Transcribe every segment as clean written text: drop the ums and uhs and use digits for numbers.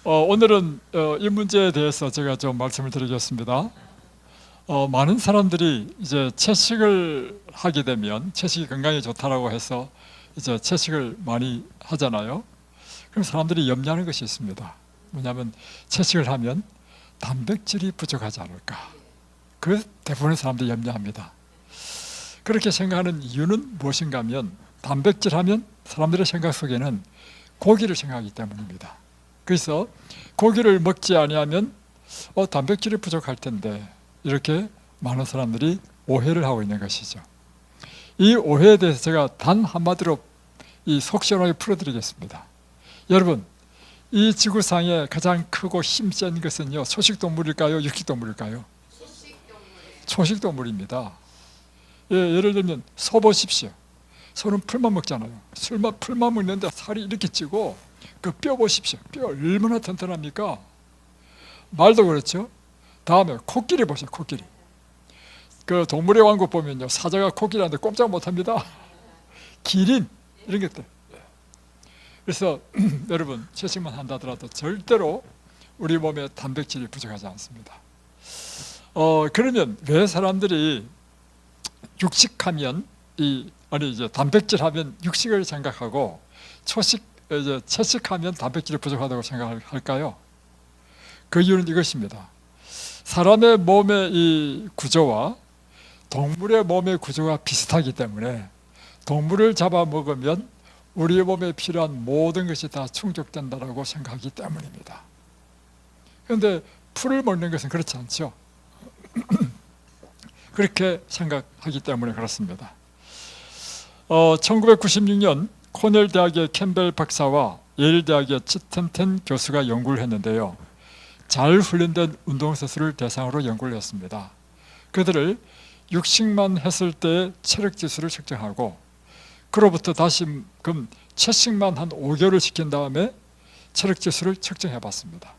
오늘은 이 문제에 대해서 제가 좀 말씀을 드리겠습니다. 많은 사람들이 이제 채식을 하게 되면 채식이 건강에 좋다라고 해서 이제 채식을 많이 하잖아요. 그럼 사람들이 염려하는 것이 있습니다. 뭐냐면 채식을 하면 단백질이 부족하지 않을까. 그 대부분의 사람들이 염려합니다. 그렇게 생각하는 이유는 무엇인가 하면 단백질 하면 사람들의 생각 속에는 고기를 생각하기 때문입니다. 그래서 고기를 먹지 아니하면 단백질이 부족할 텐데 이렇게 많은 사람들이 오해를 하고 있는 것이죠. 이 오해에 대해서 제가 단 한마디로 속 시원하게 풀어드리겠습니다. 여러분, 이 지구상에 가장 크고 힘센 것은요, 초식동물일까요? 육식동물일까요? 초식동물입니다. 예를 들면 소 보십시오. 소는 풀만 먹잖아요. 풀만 먹는데 살이 이렇게 찌고 그 뼈 보십시오. 뼈 얼마나 튼튼합니까? 말도 그렇죠. 다음에 코끼리 보세요. 코끼리. 그 동물의 왕국 보면요, 사자가 코끼리한테 꼼짝 못합니다. 기린 이런 것들. 그래서 여러분, 채식만 한다더라도 절대로 우리 몸에 단백질이 부족하지 않습니다. 그러면 왜 사람들이 육식하면 이제 단백질 하면 육식을 생각하고 채식하면 단백질이 부족하다고 생각할까요? 그 이유는 이것입니다. 사람의 몸의 이 구조와 동물의 몸의 구조가 비슷하기 때문에 동물을 잡아먹으면 우리 몸에 필요한 모든 것이 다 충족된다고 생각하기 때문입니다. 그런데 풀을 먹는 것은 그렇지 않죠. 그렇게 생각하기 때문에 그렇습니다. 1996년 코넬 대학의 캠벨 박사와 예일 대학의 치튼텐 교수가 연구를 했는데요, 잘 훈련된 운동선수를 대상으로 연구를 했습니다. 그들을 육식만 했을 때 체력 지수를 측정하고 그로부터 다시금 채식만 한 5개월을 시킨 다음에 체력 지수를 측정해 봤습니다.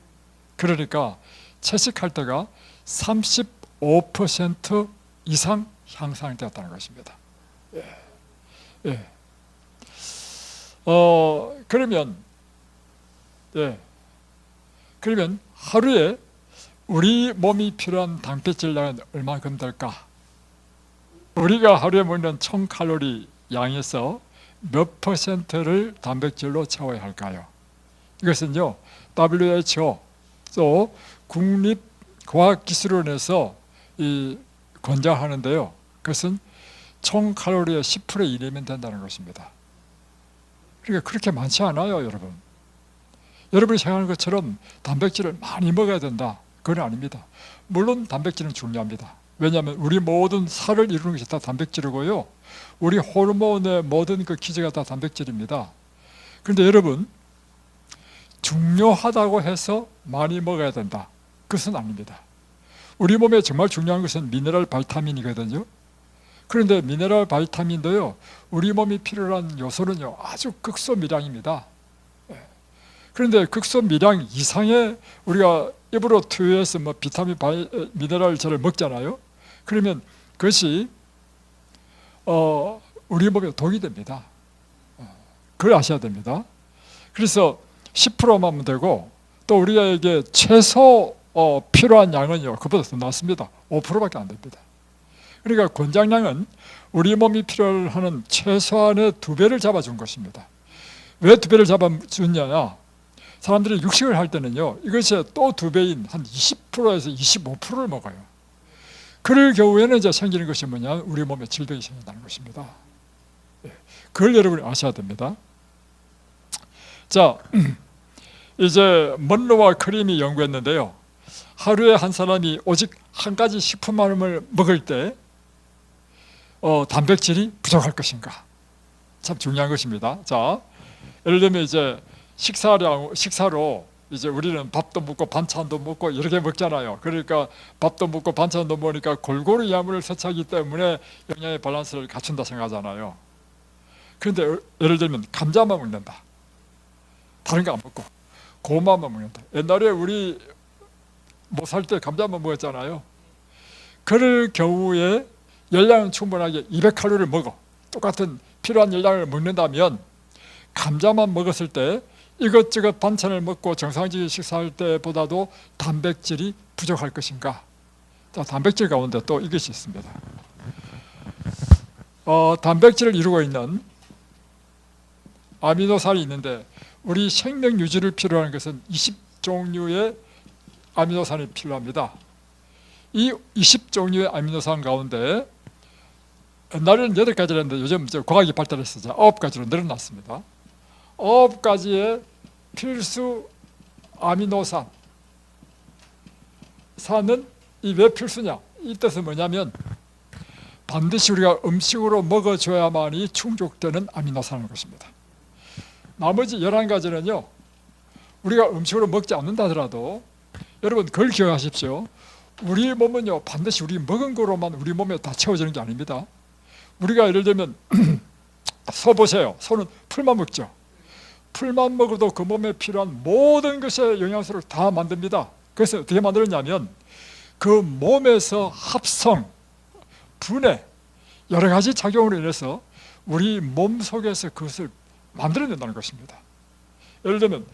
그러니까 채식할 때가 35% 이상 향상되었다는 것입니다. 예. 그러면 하루에 우리 몸이 필요한 단백질량은 얼마큼 될까? 우리가 하루에 먹는 총 칼로리 양에서 몇 퍼센트를 단백질로 채워야 할까요? 이것은요, WHO 또 국립과학기술원에서 권장하는데요, 그것은 총 칼로리의 10% 이내면 된다는 것입니다. 그러니까 그렇게 많지 않아요, 여러분. 여러분이 생각하는 것처럼 단백질을 많이 먹어야 된다, 그건 아닙니다. 물론 단백질은 중요합니다. 왜냐하면 우리 모든 살을 이루는 것이 다 단백질이고요, 우리 호르몬의 모든 그 기제가 다 단백질입니다. 그런데 여러분, 중요하다고 해서 많이 먹어야 된다, 그것은 아닙니다. 우리 몸에 정말 중요한 것은 미네랄 바이타민이거든요. 그런데 미네랄 바이타민도요, 우리 몸이 필요로 한 요소는요, 아주 극소미량입니다. 그런데 극소미량 이상의 우리가 입으로 투여해서 비타민, 미네랄을 먹잖아요. 그러면 그것이 우리 몸에 독이 됩니다. 그걸 아셔야 됩니다. 그래서 10%만 하면 되고, 또 우리에게 최소 필요한 양은요, 그보다 더 낮습니다. 5%밖에 안 됩니다. 그러니까 권장량은 우리 몸이 필요하는 최소한의 2배를 잡아준 것입니다. 왜 2배를 잡아주냐? 사람들이 육식을 할 때는요, 이것의 또 2배인 한 20%에서 25%를 먹어요. 그럴 경우에는 이제 생기는 것이 뭐냐? 우리 몸에 질병이 생긴다는 것입니다. 그걸 여러분이 아셔야 됩니다. 자, 이제 먼로와 크림이 연구했는데요, 하루에 한 사람이 오직 한 가지 식품만을 먹을 때 단백질이 부족할 것인가? 참 중요한 것입니다. 자, 예를 들면 이제 식사로 이제 우리는 밥도 먹고 반찬도 먹고 이렇게 먹잖아요. 그러니까 밥도 먹고 반찬도 먹으니까 골고루 야물을 섭취하기 때문에 영양의 밸런스를 갖춘다 생각하잖아요. 그런데 예를 들면 감자만 먹는다, 다른 거 안 먹고 고구마만 먹는다. 옛날에 우리 못 살 때 감자만 먹었잖아요. 그럴 경우에 열량은 충분하게 200칼로리를 먹어. 똑같은 필요한 열량을 먹는다면 감자만 먹었을 때 이것저것 반찬을 먹고 정상적인 식사할 때보다도 단백질이 부족할 것인가? 자, 단백질 가운데 또 이것이 있습니다. 단백질을 이루고 있는 아미노산이 있는데, 우리 생명 유지를 필요로 하는 것은 20종류의 아미노산이 필요합니다. 이 20종류의 아미노산 가운데 옛날에는 8가지였는데 요즘 과학이 발달해서 9가지로 늘어났습니다. 9가지의 필수 아미노산 산은 이 왜 필수냐? 이 뜻은 뭐냐면 반드시 우리가 음식으로 먹어줘야만이 충족되는 아미노산인 것입니다. 나머지 11가지는요, 우리가 음식으로 먹지 않는다 하더라도, 여러분 그걸 기억하십시오. 우리 몸은요, 반드시 우리 먹은 거로만 우리 몸에 다 채워지는 게 아닙니다. 우리가 예를 들면 소 보세요. 소는 풀만 먹죠. 풀만 먹어도 그 몸에 필요한 모든 것의 영양소를 다 만듭니다. 그래서 어떻게 만들었냐면 그 몸에서 합성, 분해, 여러 가지 작용으로 인해서 우리 몸 속에서 그것을 만들어낸다는 것입니다. 예를 들면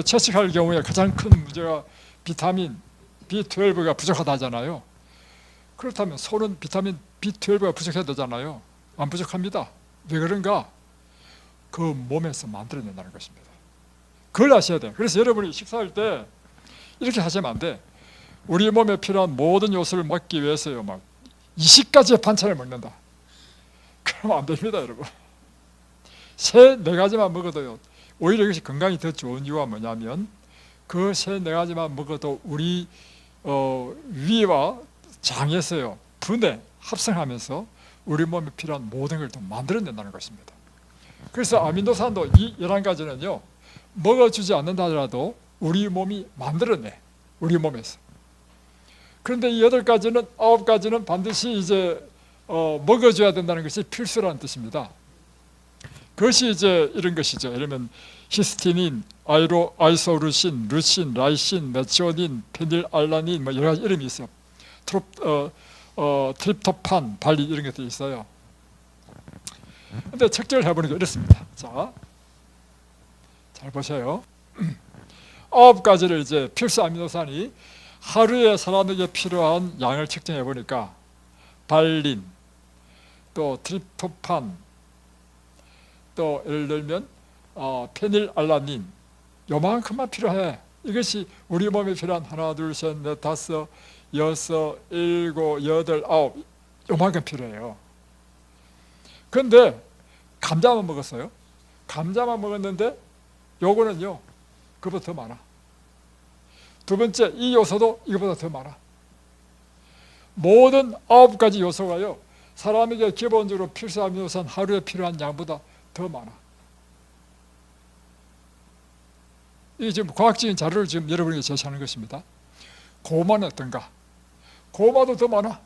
채식할 경우에 가장 큰 문제가 비타민 B12가 부족하다 하잖아요. 그렇다면 소는 비타민 B12가 부족해야 되잖아요. 안 부족합니다. 왜 그런가? 그 몸에서 만들어낸다는 것입니다. 그걸 아셔야 돼요. 그래서 여러분이 식사할 때 이렇게 하시면 안 돼. 우리 몸에 필요한 모든 요소를 먹기 위해서요, 막 20가지의 반찬을 먹는다. 그러면 안 됩니다, 여러분. 3-4가지만 먹어도요, 오히려 이것이 건강이 더 좋은 이유가 뭐냐면 그 3-4가지만 먹어도 우리 위와 장에서요, 분해, 합성하면서 우리 몸에 필요한 모든 걸 또 만들어낸다는 것입니다. 그래서 아미노산도 이 11가지는요, 먹어주지 않는다 하더라도 우리 몸이 만들어내, 우리 몸에서. 그런데 이 8가지는, 9가지는 반드시 이제 먹어줘야 된다는 것이 필수라는 뜻입니다. 그것이 이제 이런 것이죠. 예를 들면 히스티닌, 아이소루신, 루신, 라이신, 메치오닌, 페닐알라닌, 뭐 여러 가지 이름이 있어요. 트립토판, 발린 이런 것들이 있어요. 근데 측정을 해보니까 이렇습니다. 자, 잘 보세요. 9가지를 이제 필수 아미노산이 하루에 사람에게 필요한 양을 측정해 보니까 발린, 또 트립토판, 또 예를 들면 페닐알라닌, 요만큼만 필요해. 이것이 우리 몸에 필요한 하나, 둘, 셋, 넷, 다섯, 여섯, 일곱, 여덟, 아홉, 요만큼 필요해요. 그런데 감자만 먹었어요. 감자만 먹었는데 요거는요, 그보다 더 많아. 두 번째, 이 요소도 이거보다 더 많아. 모든 9가지 요소가요, 사람에게 기본적으로 필수 아미노산 하루에 필요한 양보다 더 많아. 이게 지금 과학적인 자료를 지금 여러분에게 제시하는 것입니다. 고마는 어떤가? 고마도 더 많아.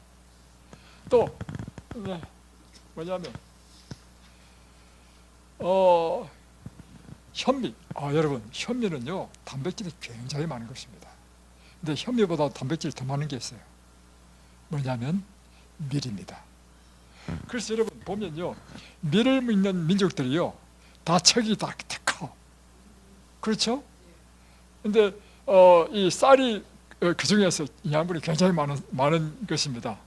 또 뭐냐면 현미. 여러분, 현미는요, 단백질이 굉장히 많은 것입니다. 근데 현미보다 단백질이 더 많은 게 있어요. 뭐냐면 밀입니다. 그래서 여러분 보면요, 밀을 먹는 민족들이요, 다 척이 다 커. 그렇죠? 근데 이 쌀이 그 중에서 영양분이 굉장히 많은 것입니다.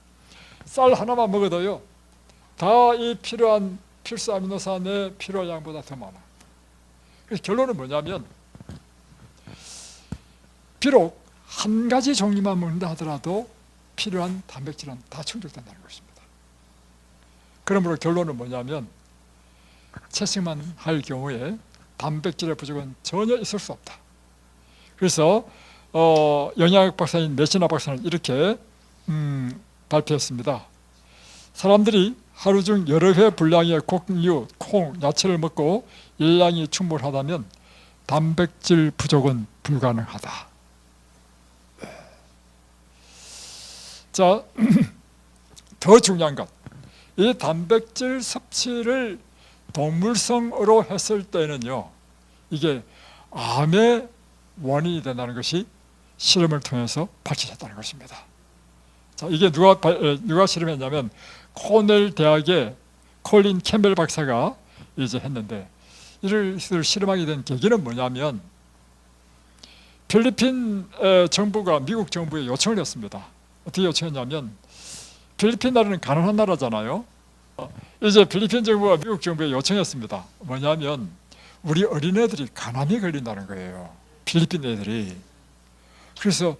쌀 하나만 먹어도요, 다 이 필요한 필수 아미노산의 필요량보다 더 많아. 그래서 결론은 뭐냐면, 비록 한 가지 종류만 먹는다 하더라도 필요한 단백질은 다 충족된다는 것입니다. 그러므로 결론은 뭐냐면, 채식만 할 경우에 단백질의 부족은 전혀 있을 수 없다. 그래서 영양학 박사인 메시나 박사는 이렇게 발표했습니다. 사람들이 하루 중 여러 회 분량의 곡류, 콩, 야채를 먹고 일량이 충분하다면 단백질 부족은 불가능하다. 자, 더 중요한 것, 이 단백질 섭취를 동물성으로 했을 때는요, 이게 암의 원인이 된다는 것이 실험을 통해서 밝혀졌다는 것입니다. 자, 이게 누가 실험했냐면 코넬 대학의 콜린 캠벨 박사가 이제 했는데, 이것을 실험하게 된 계기는 뭐냐면 필리핀 정부가 미국 정부에 요청을 했습니다. 어떻게 요청했냐면 필리핀 나라는 가난한 나라잖아요. 이제 필리핀 정부가 미국 정부에 요청했습니다. 뭐냐면 우리 어린애들이 간암이 걸린다는 거예요. 필리핀 애들이. 그래서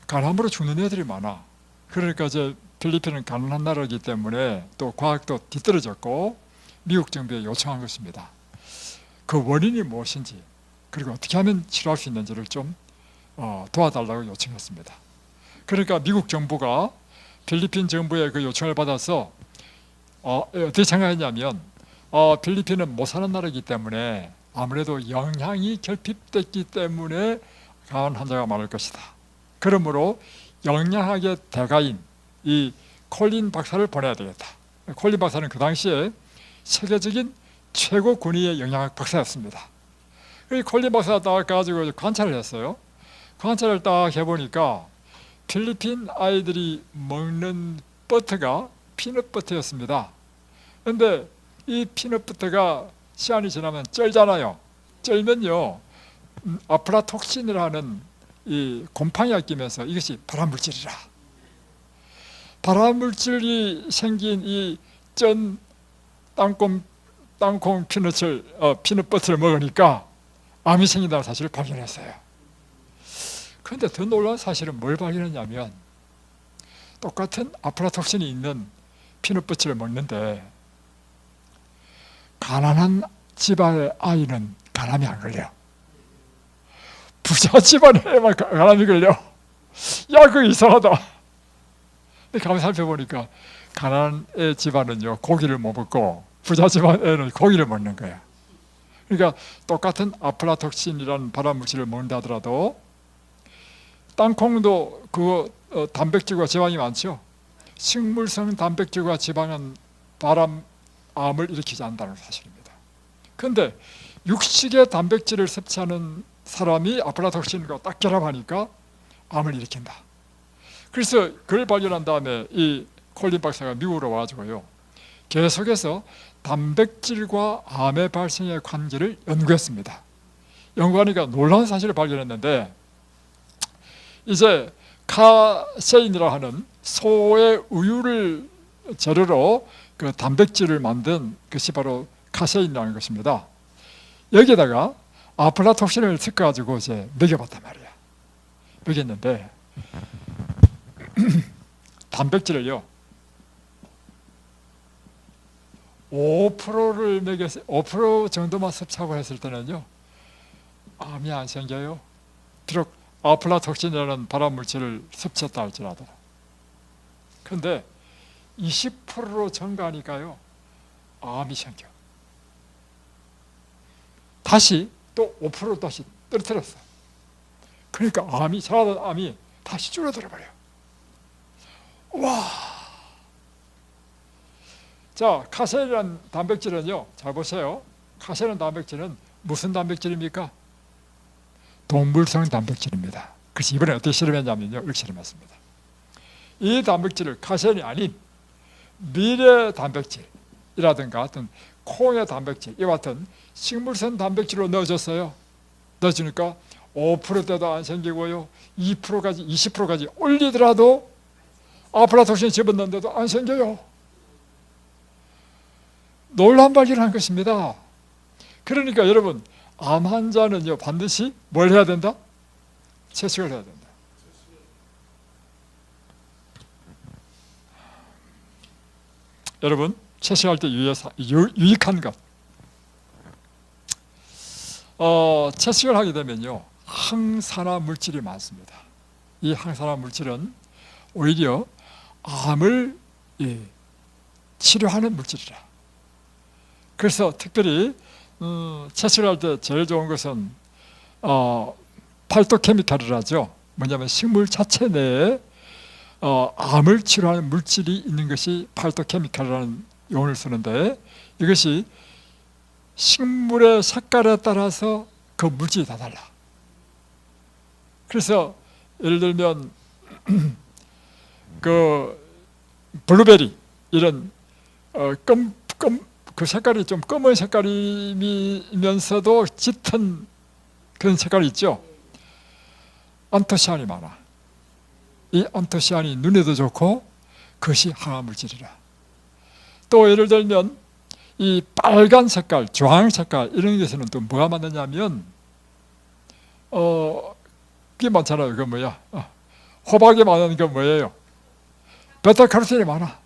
간암으로 죽는 애들이 많아. 그러니까 이제 필리핀은 가난한 나라이기 때문에 또 과학도 뒤떨어졌고 미국 정부에 요청한 것입니다. 그 원인이 무엇인지 그리고 어떻게 하면 치료할 수 있는지를 좀 도와달라고 요청했습니다. 그러니까 미국 정부가 필리핀 정부의 그 요청을 받아서 어떻게 생각했냐면 필리핀은 못 사는 나라이기 때문에 아무래도 영양이 결핍됐기 때문에 강한 환자가 많을 것이다. 그러므로 영양학의 대가인 이 콜린 박사를 보내야 되겠다. 콜린 박사는 그 당시에 세계적인 최고 권위의 영양학 박사였습니다. 콜린 박사가 딱 가지고 관찰을 했어요. 관찰을 딱 해보니까 필리핀 아이들이 먹는 버터가 피넛버터였습니다. 그런데 이 피넛버터가 시간이 지나면 쩔잖아요. 쩔면요 아프라톡신이라는 이 곰팡이가 끼면서 이것이 발암물질이라. 발암물질이 생긴 이 쩐 땅콩 피넛버터를 먹으니까 암이 생긴다는 사실을 발견했어요. 그런데 더 놀라운 사실은 뭘 발견했냐면 똑같은 아프라톡신이 있는 피넛버터를 먹는데 가난한 집안의 아이는 간암이 안 걸려. 부자 집안의 애만 간암이 걸려. 야, 그거 이상하다. 근데 가만히 살펴보니까 가난한 집안은요 고기를 못 먹고 부자 집안 애는 고기를 먹는 거야. 그러니까 똑같은 아프라톡신이라는 발암물질을 먹는다 하더라도 땅콩도 그거 단백질과 지방이 많죠. 식물성 단백질과 지방은 암을 일으키지 않는다는 사실입니다. 그런데 육식의 단백질을 섭취하는 사람이 아프라톡신과 딱 결합하니까 암을 일으킨다. 그래서 그걸 발견한 다음에 이 콜린 박사가 미국으로 와가지고요 계속해서 단백질과 암의 발생의 관계를 연구했습니다. 연구하니까 놀라운 사실을 발견했는데 이제 카세인이라 하는 소의 우유를 재료로 그 단백질을 만든 것이 바로 카세인이라는 것입니다. 여기에다가 아플라톡신을 섞어가지고 이제 먹여봤단 말이야. 먹였는데 단백질을요 5%를 먹여서 5% 정도만 섭취하고 했을 때는요 암이 안 생겨요. 비록 아플라톡신이라는 발암물질을 섭취했다 할지라도. 그런데 20%로 증가하니까요 암이 생겨. 다시 또 5% 다시 떨어뜨렸어. 그러니까 자라던 암이 다시 줄어들어 버려. 와. 자, 카세인이라는 단백질은요, 잘 보세요. 카세인 단백질은 무슨 단백질입니까? 동물성 단백질입니다. 그래서 이번에 어떻게 실험했냐면요, 이렇게 실험했습니다. 이 단백질을 카세인이 아닌 미래 단백질이라든가 어떤 콩의 단백질, 이와 같은 식물성 단백질로 넣어줬어요. 넣어주니까 5%대도 안 생기고요, 2%까지, 20%까지 올리더라도 아플라톡신 집어넣는데도 안 생겨요. 놀라운 발견을 한 것입니다. 그러니까 여러분, 암 환자는요 반드시 뭘 해야 된다? 채식을 해야 된다. 여러분, 채식할 때 유익한 것. 채식을 하게 되면요 항산화 물질이 많습니다. 이 항산화 물질은 오히려 암을 치료하는 물질이라. 그래서 특별히 채식을 할 때 제일 좋은 것은 팔토케미칼을 하죠. 뭐냐면 식물 자체 내에 암을 치료하는 물질이 있는 것이 팔토케미칼이라는 용어를 쓰는데, 이것이 식물의 색깔에 따라서 그 물질이 다 달라. 그래서 예를 들면 그 블루베리 이런 그 색깔이 좀 검은 색깔이면서도 짙은 그런 색깔이 있죠. 안토시아닌이 많아. 이 안토시아닌이 눈에도 좋고 그것이 항암물질이라. 또 예를 들면 이 빨간 색깔, 주황 색깔 이런 것에는 또 뭐가 많느냐면 그게 많잖아요. 그 뭐야? 호박에 많은 게 뭐예요? 베타카로틴이 많아.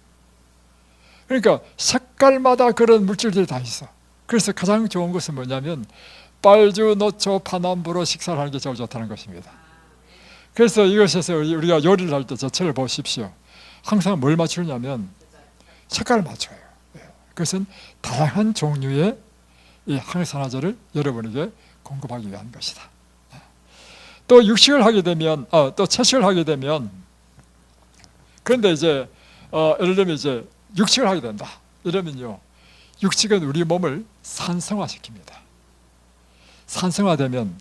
그러니까 색깔마다 그런 물질들이 다 있어. 그래서 가장 좋은 것은 뭐냐면 빨주, 노초, 파남부로 식사를 하는 게 제일 좋다는 것입니다. 그래서 이것에서 우리가 요리를 할 때 자체를 보십시오. 항상 뭘 맞추냐면 색깔을 맞춰요. 그것은 다양한 종류의 이 항산화제를 여러분에게 공급하기 위한 것이다. 또 육식을 하게 되면, 또 채식을 하게 되면, 그런데 이제 예를 들면 이제 육식을 하게 된다. 이러면요, 육식은 우리 몸을 산성화시킵니다. 산성화되면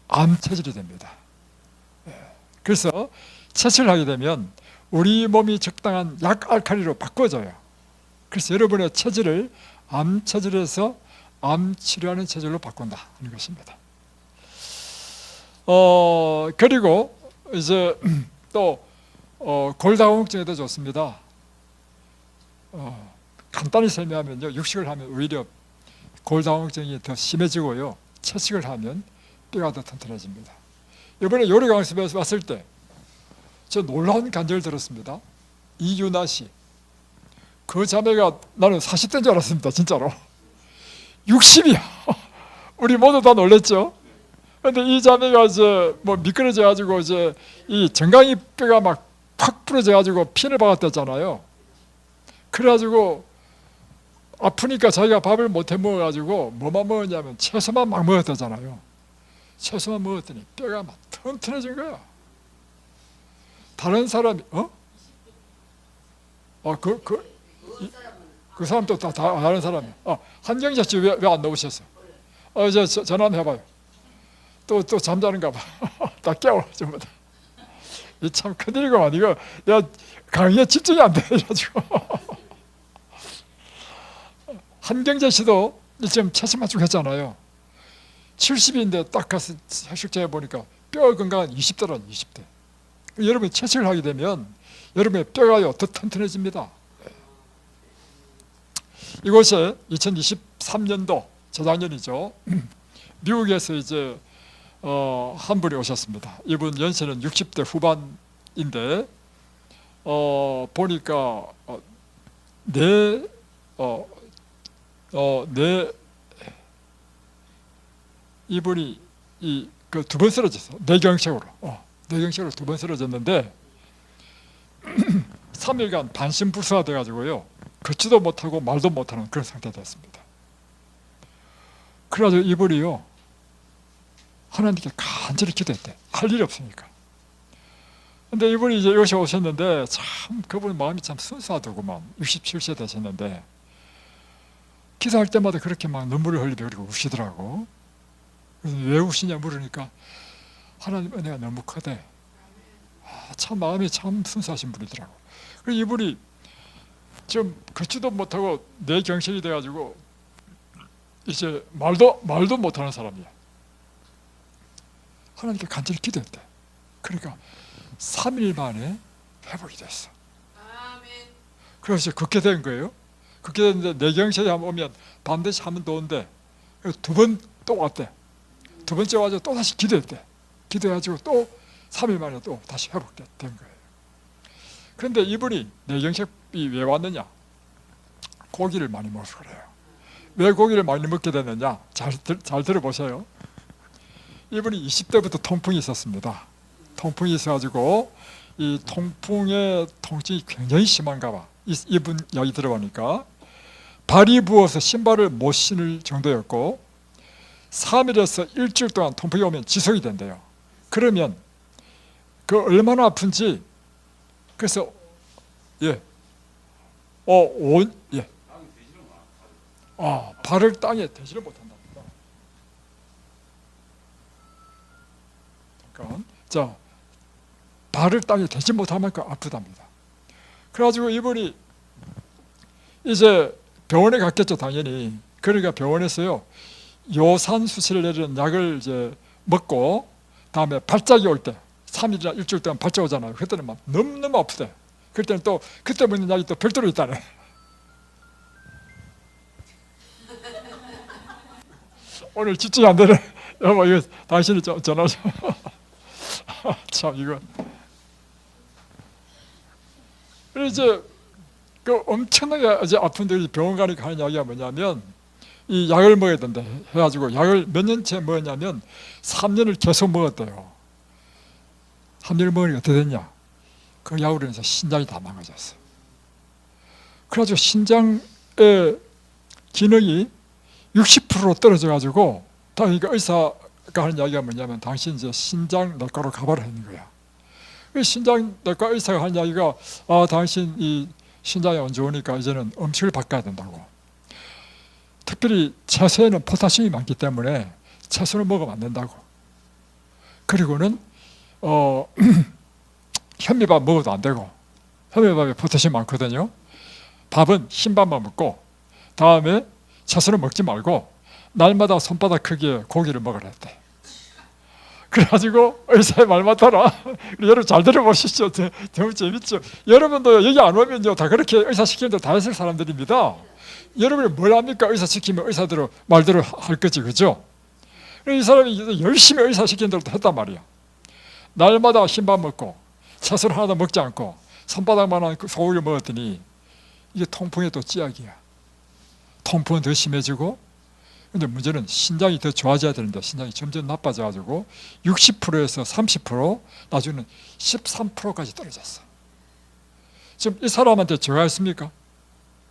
암 체질이 됩니다. 그래서 채식을 하게 되면 우리 몸이 적당한 약 알칼리로 바꿔줘요. 그래서 여러분의 체질을 암 체질에서 암 치료하는 체질로 바꾼다 하는 것입니다. 그리고 이제 또 골다공증에도 좋습니다. 간단히 설명하면요, 육식을 하면 오히려 골다공증이 더 심해지고요, 채식을 하면 뼈가 더 튼튼해집니다. 이번에 요리 강습에서 왔을 때 저 놀라운 간증을 들었습니다. 이유나 씨, 그 자매가 나는 40대인 줄 알았습니다. 진짜로 60이야. 우리 모두 다 놀랬죠. 그런데 이 자매가 이제 뭐 미끄러져 가지고 이제 이 정강이 뼈가 막 팍 부러져 가지고 핀을 박았댔잖아요. 그래가지고 아프니까 자기가 밥을 못해 먹어가지고 뭐만 먹었냐면 채소만 막 먹었다잖아요. 채소만 먹었더니 뼈가 막 튼튼해진 거야. 다른 사람이 그 사람도 다 다른 사람이. 한경자 씨 왜 안 나오셨어? 이제 전화 한번 해봐요. 또 잠자는가 봐. 다 깨워 전부 다. 이 참 큰일이구만. 이거 야 강의에 집중이 안 돼 가지고. 한경자 씨도 지금 채식만 쭉 했잖아요. 70인데 딱 가서 채식제 보니까 뼈 건강한 20대란 20대. 여러분 채식을 하게 되면 여러분의 뼈가 더 튼튼해집니다. 이곳에 2023년도 재작년이죠. 미국에서 이제 한 분이 오셨습니다. 이분 연세는 60대 후반인데 보니까 이분이 그 두 번 쓰러졌어. 뇌경색으로. 뇌경색으로 두 번 쓰러졌는데 3일간 반신불수가 돼가지고요, 걷지도 못하고 말도 못하는 그런 상태가 됐습니다. 그래가지고 이분이요, 하나님께 간절히 기도했대. 할 일이 없으니까. 근데 이분이 이제 여기 오셨는데 참 그분 마음이 참 순수하더구만. 67세 되셨는데 기도할 때마다 그렇게 막 눈물을 흘리고 그리고 우시더라고. 그래서 왜 우시냐 물으니까 하나님 은혜가 너무 크대. 참 마음이 참 순수하신 분이더라고. 그래서 이분이 좀 걷지도 못하고 뇌경색이 돼가지고 이제 말도 못하는 사람이야. 하나님께 간절히 기도했대. 그러니까 3일 만에 회복이 됐어. 그래서 걷게 된 거예요. 걷게 됐는데 뇌경색이 한번 오면 반드시 한 번 더 온대. 두 번 또 왔대. 두 번째 와서 또 다시 기도했대. 기도해가지고 또 3일 만에 또 다시 회복된 거예요. 그런데 이분이 뇌경색이 왜 왔느냐? 고기를 많이 먹어서 그래요. 왜 고기를 많이 먹게 됐느냐? 잘 들어보세요. 이분이 20대부터 통풍이 있었습니다. 통풍이 있어가지고 이 통풍의 통증이 굉장히 심한가 봐. 이분 이야기 들어보니까 발이 부어서 신발을 못 신을 정도였고 3일에서 일주일 동안 통풍이 오면 지속이 된대요. 그러면 그 얼마나 아픈지, 그래서 발을 땅에 대지를 못한답니다. 잠깐, 자, 발을 땅에 대지 못할 만큼 아프답니다. 그래가지고 이분이 이제 병원에 갔겠죠, 당연히. 그러니까 병원에서요, 요산수치를 내리는 약을 이제 먹고, 다음에 발작이 올 때, 3일이나 일주일 동안 발작 오잖아요. 그때는 막 너무너무 아프대. 그때는 또, 그때 먹는 약이 또 별도로 있다네. 오늘 집중이 안 되네. 여보, 이거 당신이 전화 좀. 참, 이거. 그래서 이제, 그 엄청나게 이제 아픈데 병원 가니까 하는 이야기가 뭐냐면, 이 약을 먹어야 된다 해가지고 약을 몇 년째 먹었냐면 3년을 계속 먹었대요. 3년을 먹으니까 어떻게 됐냐? 그 약으로 인해서 신장이 다 망가졌어. 그래가지고 신장의 기능이 60% 떨어져가지고, 그러니까 의사가 하는 이야기가 뭐냐면, 당신 이제 신장 내과로 가봐라 하는 거야. 신장 내과 의사가 하는 이야기가, 당신 이 신장이 안 좋으니까 이제는 음식을 바꿔야 된다고. 특별히 채소에는 포타슘이 많기 때문에 채소를 먹으면 안 된다고. 그리고는 현미밥 먹어도 안 되고, 현미밥에 포타슘 많거든요. 밥은 흰밥만 먹고, 다음에 채소를 먹지 말고 날마다 손바닥 크기의 고기를 먹으라 했대. 그래가지고 의사의 말 맞더라. 여러분 잘 들어보시죠. 너무 재밌죠. 여러분도 여기 안 오면요, 다 그렇게 의사 시키는 대로 다 했을 사람들입니다. 여러분이 뭘 합니까? 의사 시키면 의사대로 말대로 할 거지, 그죠? 이 사람이 열심히 의사 시키는 대로 했단 말이야. 날마다 흰밥 먹고 채소를 하나도 먹지 않고 손바닥만한 소고기를 먹었더니 이게 통풍의 또 찌약이야. 통풍은 더 심해지고, 근데 문제는 신장이 더 좋아져야 되는데 신장이 점점 나빠져가지고 60%에서 30%, 나중에는 13%까지 떨어졌어. 지금 이 사람한테 죄가 있습니까?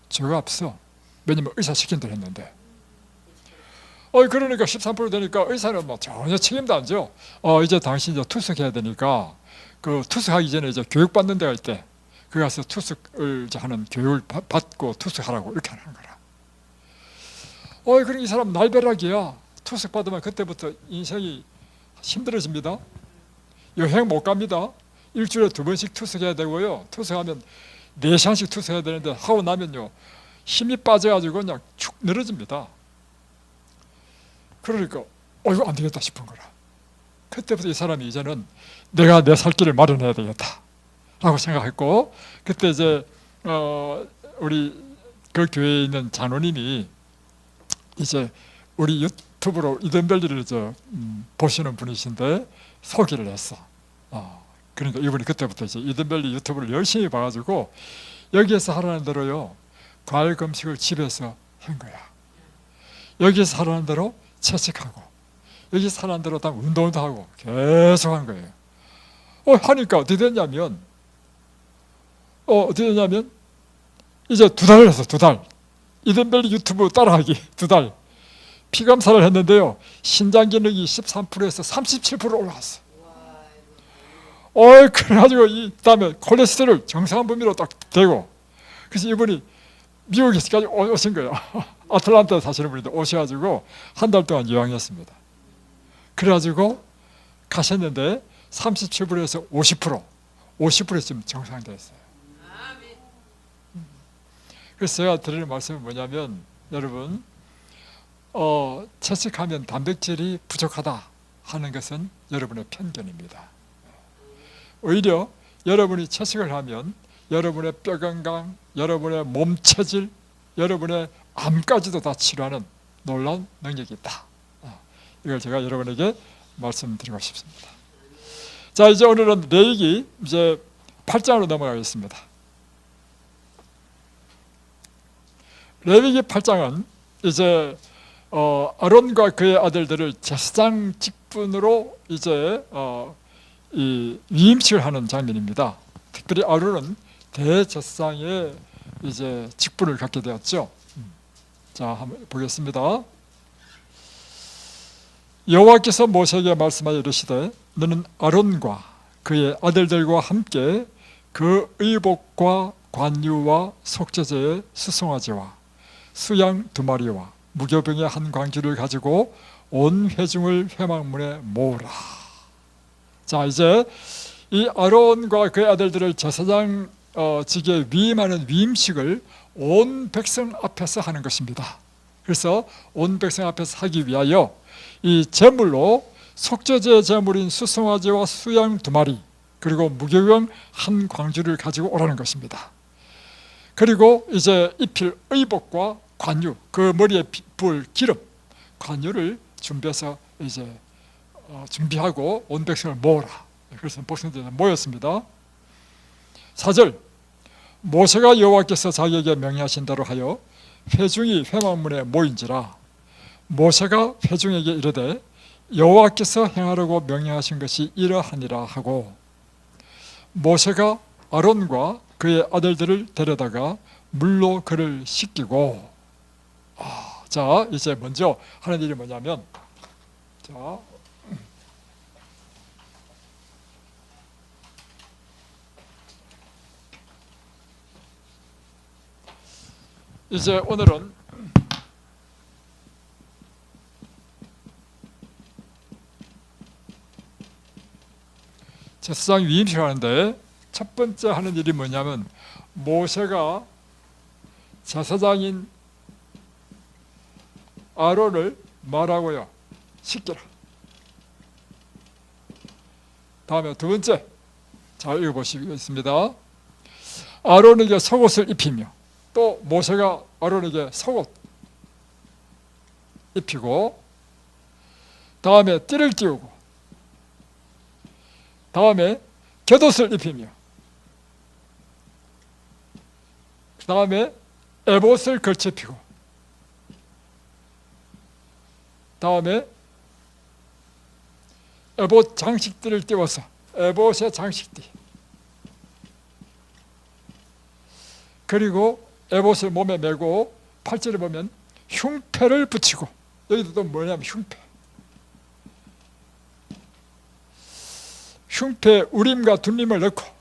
죄가 없어. 왜냐면 의사 시킨 대로 했는데. 그러니까 13% 되니까 의사는 뭐 전혀 책임도 안 져. 이제 당신 이제 투숙해야 되니까, 그 투숙하기 전에 이제 교육받는 데가 있대. 그 가서 투숙을 하는 교육을 받고 투숙하라고 이렇게 하는 거라. 그러니까 이 사람 날벼락이야. 투숙 받으면 그때부터 인생이 힘들어집니다. 여행 못 갑니다. 일주일에 2번씩 투숙해야 되고요. 투숙하면 4시간씩 투숙해야 되는데, 하고 나면요 힘이 빠져가지고 그냥 축 늘어집니다. 그러니까 이거 안 되겠다 싶은 거라. 그때부터 이 사람이 이제는 내가 내 살 길을 마련해야 되겠다 라고 생각했고, 그때 이제 우리 그 교회에 있는 장로님이 이제 우리 유튜브로 이든밸리를 보시는 분이신데 소개를 했어. 그러니까 이분이 그때부터 이제 이든밸리 유튜브를 열심히 봐가지고 여기에서 하라는 대로요 과일 금식을 집에서 한 거야. 여기에서 하라는 대로 채식하고, 여기서 하라는 대로 다 운동도 하고 계속 한 거예요. 하니까 어떻게 됐냐면 이제 2달을 했어. 2달. 이든밸리 유튜브 따라하기 2달. 피검사를 했는데요, 신장 기능이 13%에서 37% 올라왔어. 그래가지고 이 다음에 콜레스테롤 정상 범위로 딱 되고, 그래서 이분이 미국에서까지 오신 거예요. 아틀란타에 사시는 분인데 오셔가지고 한 달 동안 요양했습니다. 그래가지고 가셨는데 37%에서 50% 지금 정상됐어요. 그래서 제가 드리는 말씀은 뭐냐면, 여러분 채식하면 단백질이 부족하다 하는 것은 여러분의 편견입니다. 오히려 여러분이 채식을 하면 여러분의 뼈 건강, 여러분의 몸 체질, 여러분의 암까지도 다 치료하는 놀라운 능력이 있다. 이걸 제가 여러분에게 말씀드리고 싶습니다. 자, 이제 오늘은 레위기 이제 8장으로 넘어가겠습니다. 레위기 8장은 이제 아론과 그의 아들들을 제사장 직분으로 이제 위임식을 하는 장면입니다. 특별히 아론은 대제사장의 이제 직분을 갖게 되었죠. 자, 한번 보겠습니다. 여호와께서 모세에게 말씀하여 이르시되, 너는 아론과 그의 아들들과 함께 그 의복과 관유와 속죄제의 수송아지와 수양 2마리와 무교병의 한 광주를 가지고 온 회중을 회막문에 모으라. 자, 이제 이 아론과 그의 아들들을 제사장 직에 위임하는 위임식을 온 백성 앞에서 하는 것입니다. 그래서 온 백성 앞에서 하기 위하여 이 제물로 속죄제 제물인 수송아지와 수양 2마리 그리고 무교병 1광주를 가지고 오라는 것입니다. 그리고 이제 입힐 의복과 관유, 그 머리에 부을 기름, 관유를 준비해서 이제 준비하고 온 백성을 모으라. 그래서 백성들이 모였습니다. 4절, 모세가 여호와께서 자기에게 명령하신 대로 하여 회중이 회막문에 모인지라. 모세가 회중에게 이르되 여호와께서 행하라고 명령하신 것이 이러하니라 하고, 모세가 아론과 그의 아들들을 데려다가 물로 그를 씻기고, 자 이제 먼저 하는 일이 뭐냐면, 자 이제 오늘은 제사장 위임식을 하는데, 첫 번째 하는 일이 뭐냐면 모세가 제사장인 아론을 말하고요, 씻기라. 다음에 두 번째, 잘 읽어보시겠습니다. 아론에게 속옷을 입히며, 또 모세가 아론에게 속옷 입히고, 다음에 띠를 띄우고, 다음에 곁옷을 입히며, 그 다음에 에봇을 걸쳐피고, 다음에 에봇 장식들을 띄워서 에봇의 장식띠, 그리고 에봇을 몸에 메고 팔찌를 보면 흉패를 붙이고, 여기도 또 뭐냐면 흉패 우림과 둔림을 넣고.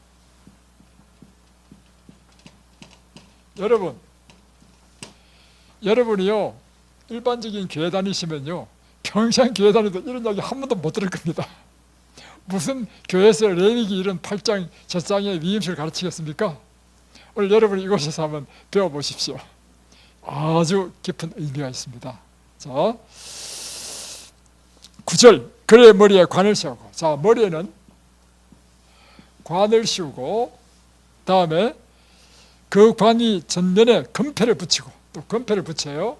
여러분이요 일반적인 교회 다니시면요 평생 교회 다니도 이런 이야기 한 번도 못 들을 겁니다. 무슨 교회에서 레위기 이런 8장 제사장의 위임식을 가르치겠습니까? 오늘 여러분이 이곳에서 한번 배워보십시오. 아주 깊은 의미가 있습니다. 자, 9절, 그의 머리에 관을 씌우고. 자, 머리에는 관을 씌우고, 다음에 그 관이 전면에 금패를 붙이고, 또 금패를 붙여요.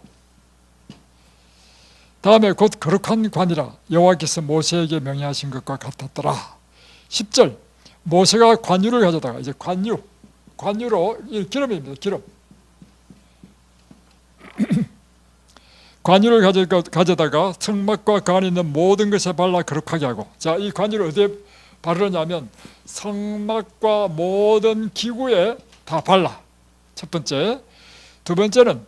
다음에 곧 거룩한 관이라 여호와께서 모세에게 명령하신 것과 같았더라. 10절, 모세가 관유를 가져다가, 이제 관유로, 이 기름입니다. 기름. 관유를 가져다가 성막과 그 안에 있는 모든 것에 발라 거룩하게 하고. 자, 이 관유를 어디에 바르냐면 성막과 모든 기구에 다 발라. 첫 번째. 두 번째는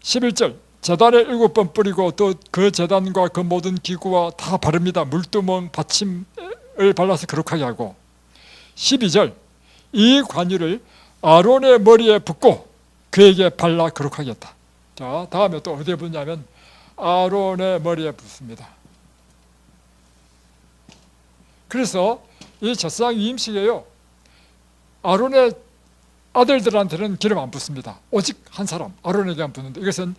11절, 제단에 7번 뿌리고 또 그 제단과 그 모든 기구와 다 바릅니다. 물두멍 받침을 발라서 거룩하게 하고. 12절, 이 관유를 아론의 머리에 붓고 그에게 발라 거룩하게 했다. 자, 다음에 또 어디에 붓냐면 아론의 머리에 붓습니다. 그래서 이 제사장 위임식에요, 아론의 아들들한테는 기름 안 붓습니다. 오직 한 사람, 아론에게만 붓는데, 이것은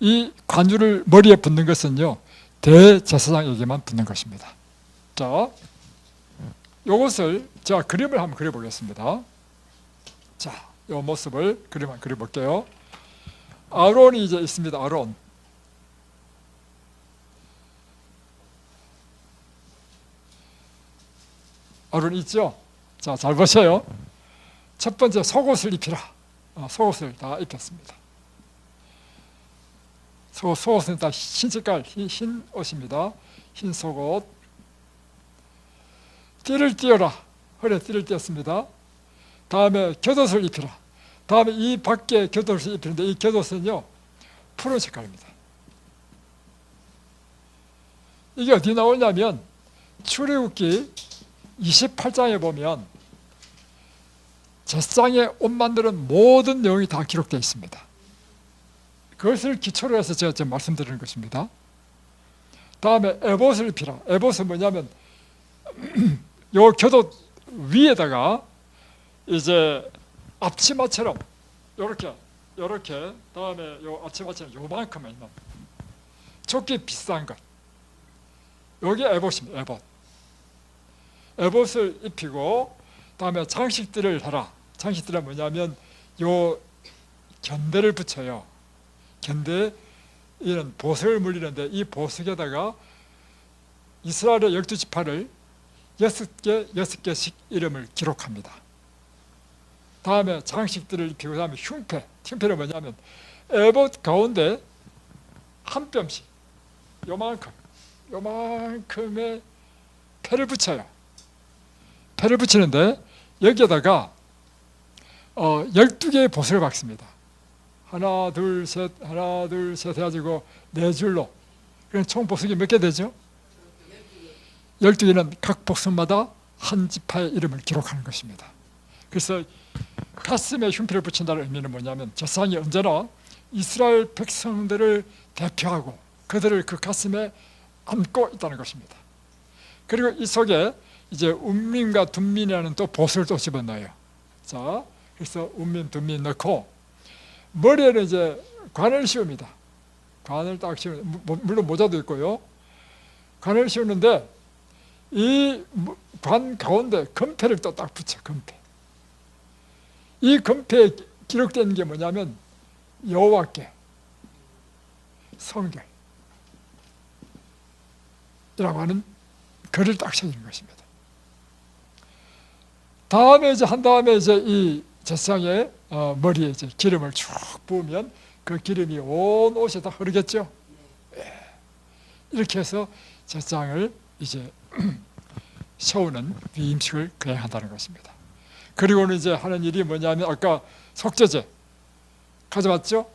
이 관유를 머리에 붓는 것은요 대제사장에게만 붓는 것입니다. 자, 이것을 제가 그림을 한번 그려보겠습니다. 자, 이 모습을 그림을 그려볼게요. 아론이 이제 있습니다. 아론 있죠? 자, 잘 보세요. 첫 번째, 속옷을 입히라. 속옷을 다 입혔습니다. 속옷은 다 흰 색깔, 흰 옷입니다. 흰 속옷. 띠를 띄어라. 허리에 띠를 띄었습니다. 다음에 곁옷을 입히라. 다음에 이 밖에 곁옷을 입히는데, 이 곁옷은요 푸른 색깔입니다. 이게 어디 나오냐면 출애굽기 28장에 보면 제사장의 옷 만드는 모든 내용이 다 기록되어 있습니다. 그것을 기초로 해서 제가 지금 말씀드리는 것입니다. 다음에 에봇을 입히라. 에봇은 뭐냐면 요 곁옷 위에다가 이제 앞치마처럼 요렇게 다음에 요 아치마치는 요만큼만 있는 좋게 비싼 것, 여기 에봇입니다. 에봇을 입히고 다음에 장식들을 해라. 장식들은 뭐냐면 요 견대를 붙여요. 견대, 이런 보석을 물리는데 이 보석에다가 이스라엘의 12지파를 6개씩 이름을 기록합니다. 다음에 장식들을 입히고 다음에 흉패는 뭐냐면 에봇 가운데 한 뼘씩 요만큼의 패를 붙여요. 패를 붙이는데 여기에다가 12개의 보석을 박습니다. 하나 둘 셋 해가지고 4줄로. 그럼 총 보석이 몇 개 되죠? 12개는 각 보석마다 한 지파의 이름을 기록하는 것입니다. 그래서 가슴에 흉패를 붙인다는 의미는 뭐냐면 제사장이 언제나 이스라엘 백성들을 대표하고 그들을 그 가슴에 안고 있다는 것입니다. 그리고 이 속에 이제 운민과 둔민이라는 또 보석을 또 집어넣어요. 자, 그래서 운민, 둔민 넣고 머리에는 이제 관을 씌웁니다. 관을 딱 씌우는, 물론 모자도 있고요. 관을 씌우는데 이 관 가운데 금패를 또 딱 붙여. 금패. 이 금패에 기록된 게 뭐냐면 여호와께 성결이라고 하는 글을 딱 새기는 것입니다. 다음에 이제 이 제사장의 머리에 이제 기름을 쭉 부으면 그 기름이 온 옷에 다 흐르겠죠. 이렇게 해서 제사장을 이제 세우는 위임식을 거행한다는 것입니다. 그리고는 이제 하는 일이 뭐냐면 아까 속죄제 가져왔죠.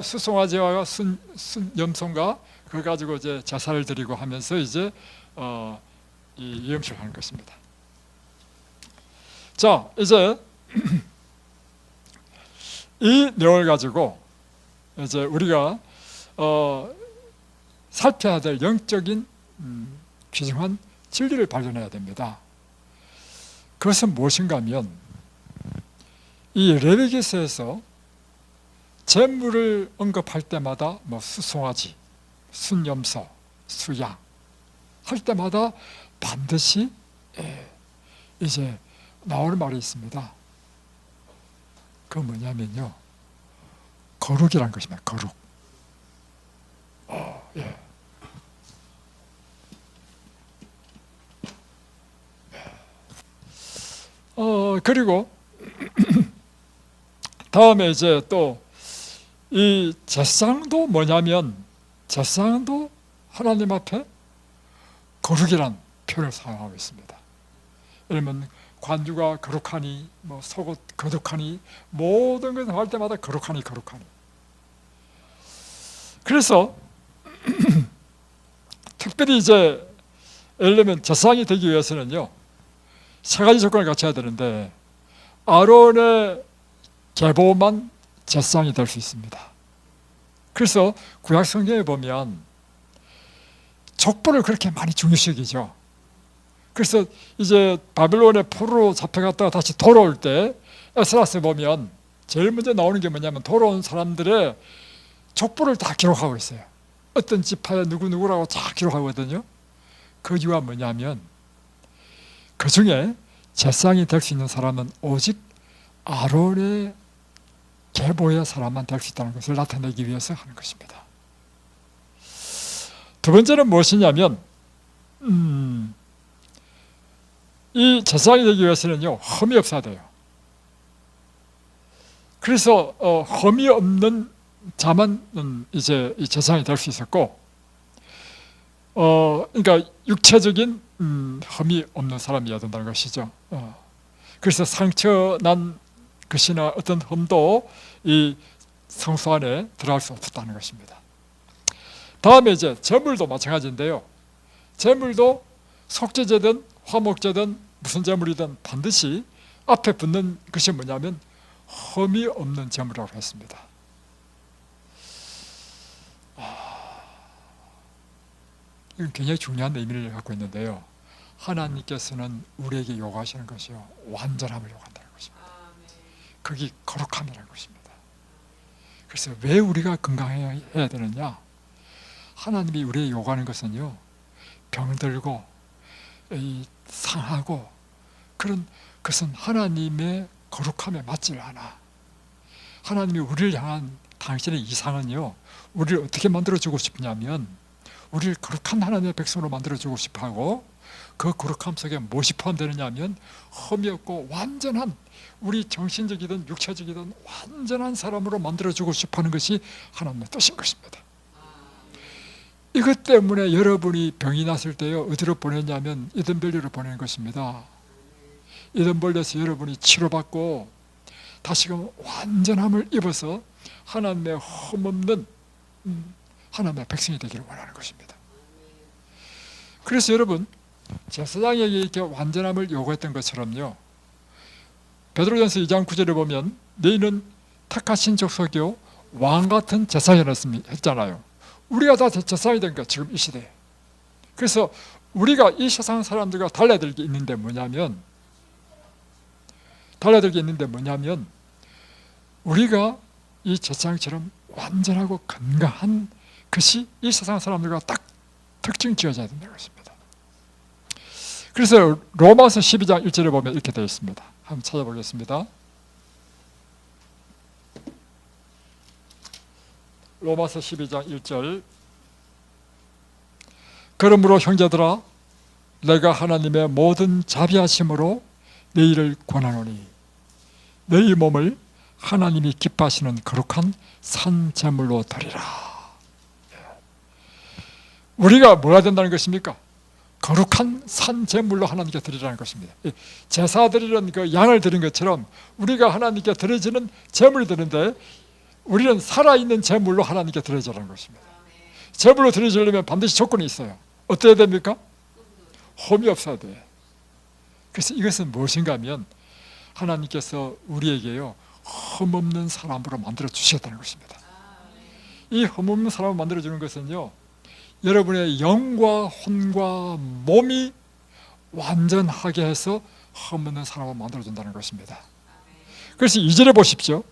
수송아지와 순염송과 그걸 가지고 이제 제사를 드리고 하면서 이제 이 위임식을 하는 것입니다. 자, 이제 이 내용을 가지고 이제 우리가 살펴야 될 영적인 귀중한 진리를 발견해야 됩니다. 그것은 무엇인가 하면 이 레위기서에서 제물을 언급할 때마다 뭐 수송아지, 순염소, 수양 할 때마다 반드시 이제 나오는 말이 있습니다. 그 뭐냐면요, 거룩이란 것입니다. 거룩. 예. 그리고 다음에 이제 또 이 제사장도 뭐냐면 제사장도 하나님 앞에 거룩이란 표현을 사용하고 있습니다. 예를 들면 관주가 거룩하니, 뭐 속옷 거룩하니, 모든 것을 할 때마다 거룩하니. 그래서 특별히 이제 예를 들면 제사장이 되기 위해서는요, 3가지 조건을 갖춰야 되는데 아론의 계보만 제사장이 될 수 있습니다. 그래서 구약 성경에 보면 족보를 그렇게 많이 중요시하죠. 그래서 이제 바벨론의 포로로 잡혀갔다가 다시 돌아올 때 에스라스 보면 제일 먼저 나오는 게 뭐냐면 돌아온 사람들의 족보를 다 기록하고 있어요. 어떤 지파에 누구라고 다 기록하거든요. 그 이유가 뭐냐면 그 중에 제사장이 될 수 있는 사람은 오직 아론의 계보의 사람만 될 수 있다는 것을 나타내기 위해서 하는 것입니다. 두 번째는 무엇이냐면 이 제사장이 되기 위해서는요, 흠이 없어야 돼요. 그래서 흠이 없는 자만 이제 이 제사장이 될 수 있었고, 그러니까 육체적인 흠이 없는 사람이어야 된다는 것이죠. 그래서 상처 난 것이나 어떤 흠도 이 성소 안에 들어갈 수 없었다는 것입니다. 다음에 이제 제물도 마찬가지인데요. 제물도 속죄제든 화목제든 무슨 제물이든 반드시 앞에 붙는 것이 뭐냐면 흠이 없는 제물이라고 했습니다. 이건 굉장히 중요한 의미를 갖고 있는데요. 하나님께서는 우리에게 요구하시는 것이요, 완전함을 요구한다는 것입니다. 그게 거룩함이라는 것입니다. 그래서 왜 우리가 건강해야 되느냐? 하나님이 우리에게 요구하는 것은요, 병들고 상하고 그런 것은 하나님의 거룩함에 맞지 않아. 하나님이 우리를 향한 당신의 이상은요, 우리를 어떻게 만들어주고 싶냐면 우리를 거룩한 하나님의 백성으로 만들어주고 싶어하고, 그 거룩함 속에 무엇이 포함되느냐 하면 흠이 없고 완전한, 우리 정신적이든 육체적이든 완전한 사람으로 만들어주고 싶어하는 것이 하나님의 뜻인 것입니다. 이것 때문에 여러분이 병이 났을 때요, 어디로 보냈냐면 이든밸리로 보내는 것입니다. 이든밸리에서 여러분이 치료받고 다시금 완전함을 입어서 하나님의 흠없는 하나님의 백성이 되기를 원하는 것입니다. 그래서 여러분, 제사장에게 이렇게 완전함을 요구했던 것처럼요, 베드로전서 2장 9절에 보면 너희는 택하신 족속이요 왕같은 제사장이었습니다 했잖아요. 우리가 다 제사장이 된 거야, 지금 이 시대에. 그래서 우리가 이 세상 사람들과 달라야 될 게 있는데 뭐냐면, 우리가 이 제사장처럼 완전하고 건강한 것이 이 세상 사람들과 딱 특징 지어져야 된다는 것입니다. 그래서 로마서 12장 1절에 보면 이렇게 되어 있습니다. 한번 찾아보겠습니다. 로마서 12장 1절. 그러므로 형제들아, 내가 하나님의 모든 자비하심으로 너희를 권하노니 너희 몸을 하나님이 기뻐하시는 거룩한 산 제물로 드리라. 우리가 뭐가 된다는 것입니까? 거룩한 산 제물로 하나님께 드리라는 것입니다. 제사 드리는 그 양을 드린 것처럼 우리가 하나님께 드려지는 제물이 되는데, 우리는 살아있는 제물로 하나님께 드려지라는 것입니다. 제물로 드려지려면 반드시 조건이 있어요. 어때야 됩니까? 흠이 없어야 돼. 그래서 이것은 무엇인가 하면 하나님께서 우리에게요, 흠없는 사람으로 만들어 주셨다는 것입니다. 이 흠없는 사람을 만들어 주는 것은요, 여러분의 영과 혼과 몸이 완전하게 해서 흠없는 사람을 만들어 준다는 것입니다. 그래서 2절에 보십시오.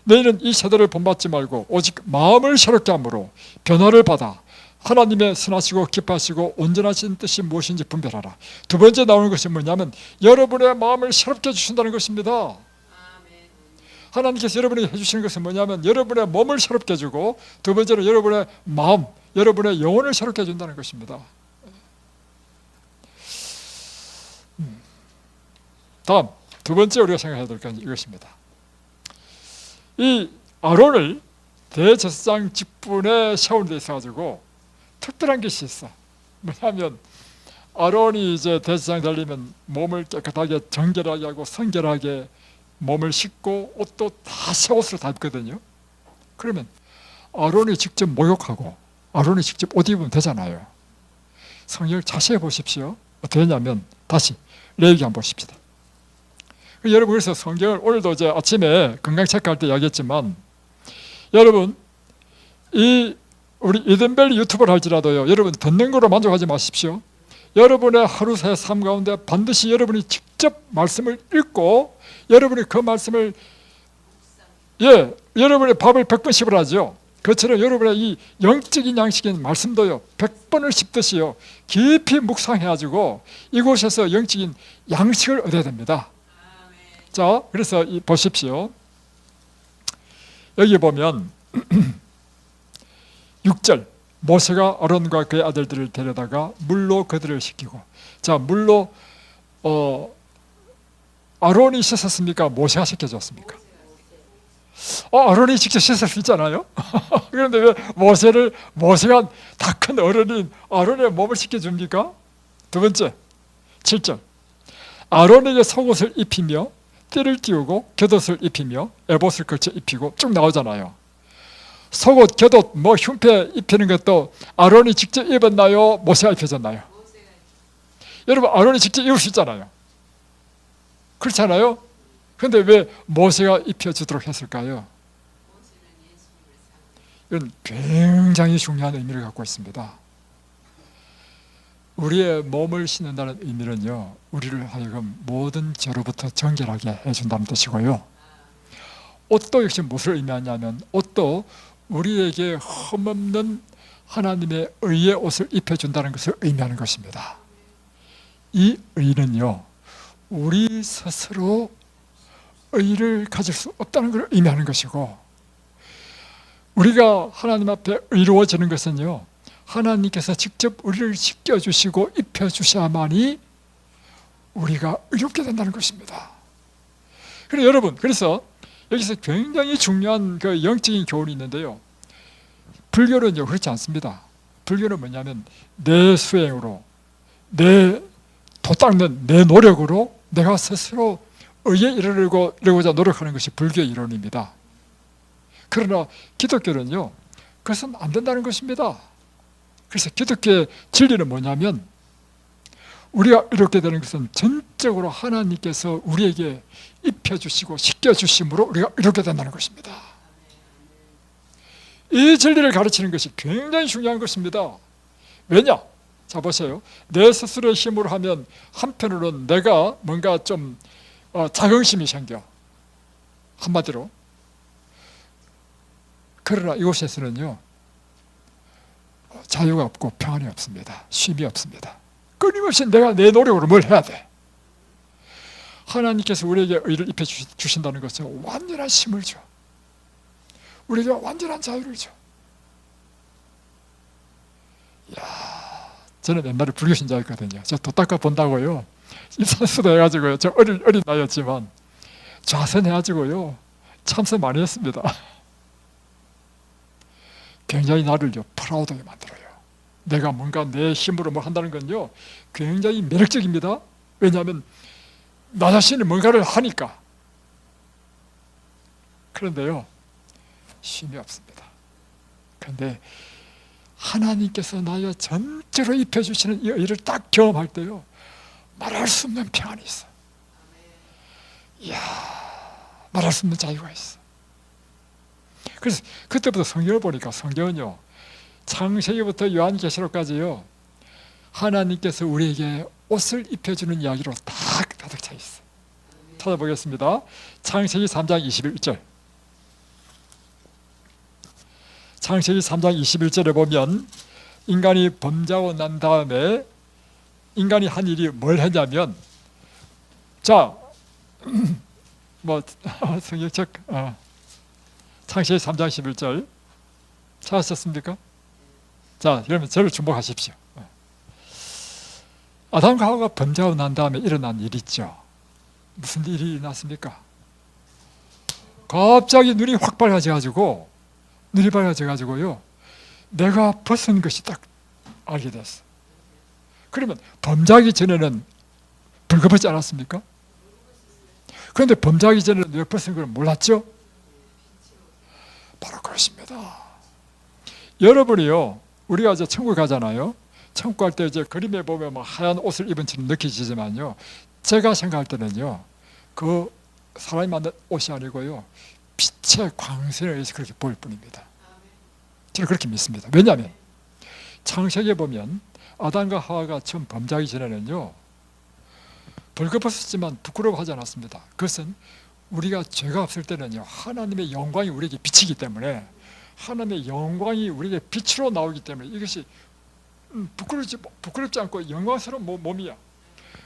너희는 이 세대를 본받지 말고 오직 마음을 새롭게 함으로 변화를 받아 하나님의 선하시고 기뻐하시고 온전하신 뜻이 무엇인지 분별하라. 두 번째 나오는 것이 뭐냐면 여러분의 마음을 새롭게 해주신다는 것입니다. 하나님께서 여러분에게 해주시는 것은 뭐냐면 여러분의 몸을 새롭게 해주고, 두 번째로 여러분의 마음, 여러분의 영혼을 새롭게 해준다는 것입니다. 다음 두 번째 우리가 생각해야 될 것은 이것입니다. 이 아론을 대제사장 직분에 세운 데 있어가지고 특별한 것이 있어. 뭐냐면 아론이 이제 대제사장 되려면 몸을 깨끗하게 정결하게 하고 성결하게 몸을 씻고 옷도 다 새 옷으로 다 입거든요. 그러면 아론이 직접 목욕하고 아론이 직접 옷 입으면 되잖아요. 성경을 자세히 보십시오. 어떻게 되냐면 다시 레위기 한번 보십시다. 여러분, 그래서 성경을 오늘도 이제 아침에 건강 체크할 때 이야기했지만, 여러분 이 우리 이든밸리 유튜브를 할지라도요, 여러분 듣는 거로 만족하지 마십시오. 여러분의 하루 새 삶 가운데 반드시 여러분이 직접 말씀을 읽고 여러분이 그 말씀을 여러분의 밥을 100번 씹으라죠. 그처럼 여러분의 이 영적인 양식인 말씀도요 100번을 씹듯이요 깊이 묵상해가지고 이곳에서 영적인 양식을 얻어야 됩니다. 자, 그래서 보십시오. 여기 보면 6절, 모세가 아론과 그의 아들들을 데려다가 물로 그들을 씻기고. 자, 물로 아론이 씻었습니까? 모세가 씻겨줬습니까? 아론이 직접 씻을 수 있잖아요. 그런데 왜 모세가 다 큰 어른인 아론의 몸을 씻겨줍니까? 두 번째 7절, 아론에게 속옷을 입히며 띠를 띄우고 곁옷을 입히며 에봇을 걸쳐 입히고 쭉 나오잖아요. 속옷, 곁옷, 흉패 입히는 것도 아론이 직접 입었나요? 모세가 입혀줬나요? 여러분, 아론이 직접 입을 수 있잖아요. 그렇잖아요? 그런데 왜 모세가 입혀주도록 했을까요? 이건 굉장히 중요한 의미를 갖고 있습니다. 우리의 몸을 씻는다는 의미는요, 우리를 하여금 모든 죄로부터 정결하게 해준다는 뜻이고요, 옷도 역시 무엇을 의미하냐면 옷도 우리에게 흠없는 하나님의 의의 옷을 입혀준다는 것을 의미하는 것입니다. 이 의는요, 우리 스스로 의를 가질 수 없다는 걸 의미하는 것이고, 우리가 하나님 앞에 의로워지는 것은요, 하나님께서 직접 우리를 씻겨주시고 입혀주셔야만이 우리가 의롭게 된다는 것입니다. 그래서 여러분, 그래서 여기서 굉장히 중요한 그 영적인 교훈이 있는데요, 불교는요 그렇지 않습니다. 불교는 뭐냐면 내 수행으로, 내 도 닦는 내 노력으로 내가 스스로 의에 이르고자 노력하는 것이 불교의 이론입니다. 그러나 기독교는요 그것은 안 된다는 것입니다. 그래서 기독교의 진리는 뭐냐면, 우리가 이렇게 되는 것은 전적으로 하나님께서 우리에게 입혀주시고 씻겨주심으로 우리가 이렇게 된다는 것입니다. 이 진리를 가르치는 것이 굉장히 중요한 것입니다. 왜냐? 자 보세요. 내 스스로의 힘으로 하면 한편으로는 내가 뭔가 좀 자긍심이 생겨, 한마디로. 그러나 이곳에서는요 자유가 없고 평안이 없습니다. 쉼이 없습니다. 끊임없이 내가 내 노력으로 뭘 해야 돼. 하나님께서 우리에게 의를 입혀주신다는 것은 완전한 힘을 줘, 우리에게 완전한 자유를 줘. 이야, 저는 옛날에 불교 신자였거든요. 저 도 닦아 본다고요, 인사수도 해가지고요, 저 어린 나이였지만 좌선해가지고요 참선 많이 했습니다. 굉장히 나를요 프라우드하게 만들어요. 내가 뭔가 내 힘으로 뭘 한다는 건요 굉장히 매력적입니다. 왜냐하면 나 자신이 뭔가를 하니까. 그런데요 쉼이 없습니다. 그런데 하나님께서 나의 전체로 입혀주시는 이 의를 딱 경험할 때요 말할 수 없는 평안이 있어. 이야, 말할 수 없는 자유가 있어. 그래서 그때부터 성경을 보니까, 성경은요 창세기부터 요한계시록까지요 하나님께서 우리에게 옷을 입혀주는 이야기로 다 가득 차 있어. 찾아보겠습니다. 창세기 3장 21절. 창세기 3장 21절에 보면, 인간이 범죄하고 난 다음에 인간이 한 일이 뭘 했냐면, 자, 성경책 창세기 3장 11절 찾으셨습니까? 자, 그러면 저를 주목하십시오. 아담과 하와가 범죄하고 난 다음에 일어난 일 있죠. 무슨 일이 일어났습니까? 갑자기 눈이 확 밝아져가지고요, 내가 벗은 것이 딱 알게 됐어. 그러면 범죄하기 전에는 벌거벗지 않았습니까? 그런데 범죄하기 전에는 왜 벗은 걸 몰랐죠? 바로 그렇습니다. 여러분이요, 우리가 이제 천국 가잖아요. 천국 갈 때 이제 그림에 보면 뭐 하얀 옷을 입은 처럼 느껴지지만요, 제가 생각할 때는요, 그 사람이 만든 옷이 아니고요, 빛의 광선에 의해서 그렇게 보일 뿐입니다. 저는 그렇게 믿습니다. 왜냐하면 창세기에 보면 아담과 하와가 처음 범죄하기 전에는요 벌거벗었지만 부끄러워하지 않았습니다. 그것은 우리가 죄가 없을 때는요 하나님의 영광이 우리에게 비치기 때문에, 하나님의 영광이 우리에게 빛으로 나오기 때문에 이것이 부끄럽지 않고 영광스러운 몸이야.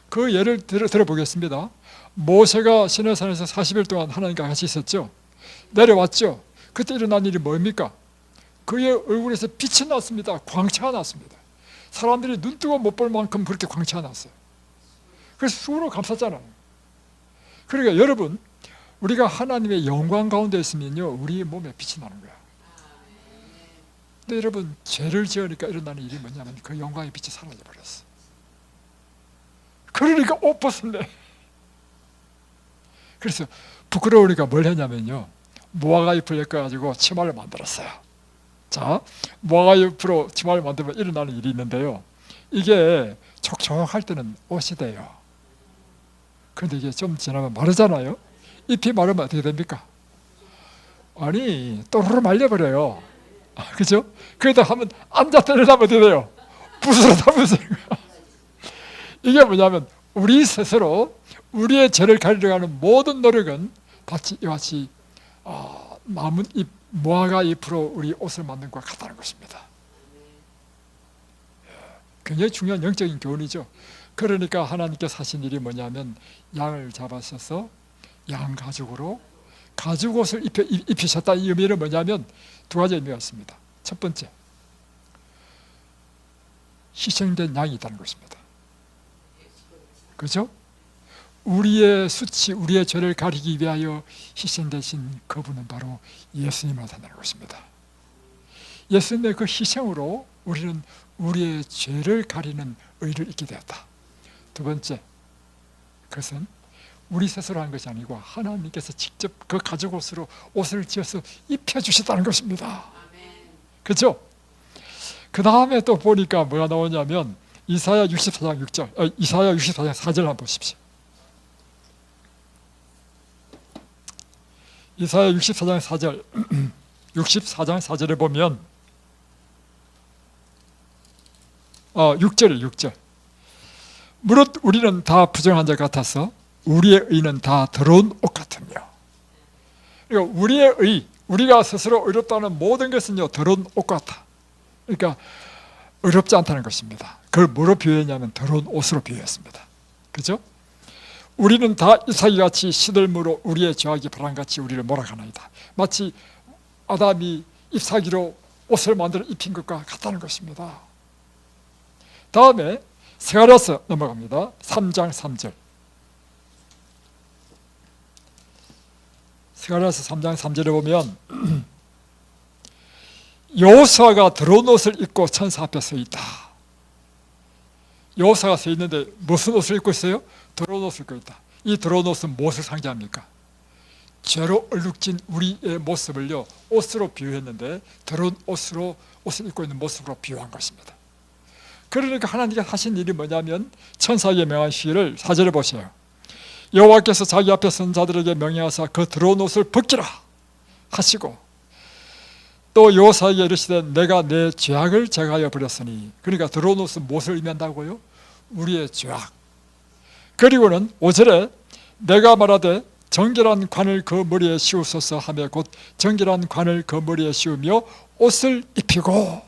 그 예를 들어보겠습니다. 모세가 시내산에서 40일 동안 하나님과 같이 있었죠. 내려왔죠. 그때 일어난 일이 뭡니까? 그의 얼굴에서 빛이 났습니다. 광채가 났습니다. 사람들이 눈 뜨고 못 볼 만큼 그렇게 광채가 났어요. 그래서 수로 감쌌잖아요. 그러니까 여러분, 우리가 하나님의 영광 가운데 있으면요 우리 몸에 빛이 나는 거야. 근데 여러분, 죄를 지으니까 일어나는 일이 뭐냐면 그 영광의 빛이 사라져 버렸어. 그러니까 옷 벗었네. 그래서 부끄러우니까 뭘 했냐면요, 무화과 잎을 엮어가지고 치마를 만들었어요. 자, 무화과 잎으로 치마를 만들면 일어나는 일이 있는데요, 이게 촉촉할 때는 옷이 돼요. 그런데 이게 좀 지나면 마르잖아요. 잎이 마르면 어떻게 됩니까? 아니, 또르르 말려버려요. 그죠? 그러다 하면 앉았다 일어나면 어떻게 돼요? 부스러져. 이게 뭐냐면 우리 스스로 우리의 죄를 가리려고 하는 모든 노력은 이와 같이 나뭇잎, 무화과 잎으로 우리 옷을 만든 것과 같다는 것입니다. 굉장히 중요한 영적인 교훈이죠. 그러니까 하나님께서 하신 일이 뭐냐면 양을 잡으셔서 양 가죽으로 가죽옷을 입히셨다. 이 의미는 뭐냐면 두 가지 의미가 있습니다. 첫 번째, 희생된 양이 있다는 것입니다. 그렇죠? 우리의 수치, 우리의 죄를 가리기 위하여 희생되신 그분은 바로 예수님이라는 것입니다. 예수님의 그 희생으로 우리는 우리의 죄를 가리는 의를 입게 되었다. 두 번째, 그것은 우리 스스로 한 것이 아니고 하나님께서 직접 그 가죽옷으로 옷을 지어서 입혀주셨다는 것입니다. 그렇죠? 그 다음에 또 보니까 뭐가 나오냐면 이사야 64장 6절, 이사야 64장 4절 한번 보십시오. 이사야 64장 4절 64장 4절에 보면 6절에 6절 무릇 우리는 다 부정한 자 같아서 우리의 의는 다 더러운 옷 같으며, 그러니까 우리의 의, 우리가 스스로 의롭다는 모든 것은요 더러운 옷 같아. 그러니까 의롭지 않다는 것입니다. 그걸 뭐로 비유했냐면 더러운 옷으로 비유했습니다. 그죠? 우리는 다 이삭이같이 시들무로 우리의 죄악이 바람같이 우리를 몰아가나이다. 마치 아담이 잎사귀로 옷을 만들어 입힌 것과 같다는 것입니다. 다음에 스가랴서 넘어갑니다. 3장 3절. 스가랴서 3장 3절에 보면 여호수아가 더러운 옷을 입고 천사 앞에 서 있다. 여호수아가 서 있는데 무슨 옷을 입고 있어요? 더러운 옷을 입고 있다. 이 더러운 옷은 무엇을 상징합니까? 죄로 얼룩진 우리의 모습을요 옷으로 비유했는데 더러운 옷을 입고 있는 모습으로 비유한 것입니다. 그러니까 하나님께서 하신 일이 뭐냐면 천사에게 명한 시를 4절에 보세요. 여호와께서 자기 앞에 선 자들에게 명령하사 그 더러운 옷을 벗기라 하시고, 또 여호사에게 이르시되 내가 내 죄악을 제거하여 버렸으니, 그러니까 더러운 옷은 무엇을 의미한다고요? 우리의 죄악. 그리고는 5절에 내가 말하되 정결한 관을 그 머리에 씌우소서 하며 곧 정결한 관을 그 머리에 씌우며 옷을 입히고.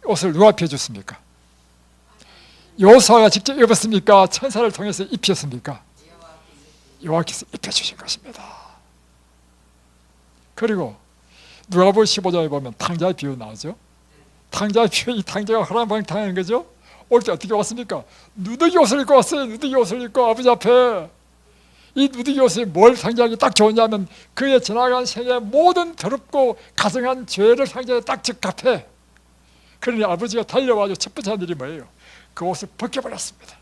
옷을 누가 입혀줬습니까? 여호수아가 직접 입었습니까? 천사를 통해서 입혔습니까? 여호와께서 입혀주신 것입니다. 그리고 누가복음 15장에 보면 탕자의 비유 나오죠. 탕자의 비유, 이 탕자가 허랑방탕하는 거죠. 올 때 어떻게 왔습니까? 누더기 옷을 입고 왔어요. 누더기 옷을 입고 아버지 앞에. 이 누더기 옷이 뭘 상징하기 딱 좋으냐면 그의 지나간 생의 모든 더럽고 가증한 죄를 상징하기 딱 적합해. 그러니 아버지가 달려와서 첫 번째 한 일이 뭐예요? 그 옷을 벗겨버렸습니다.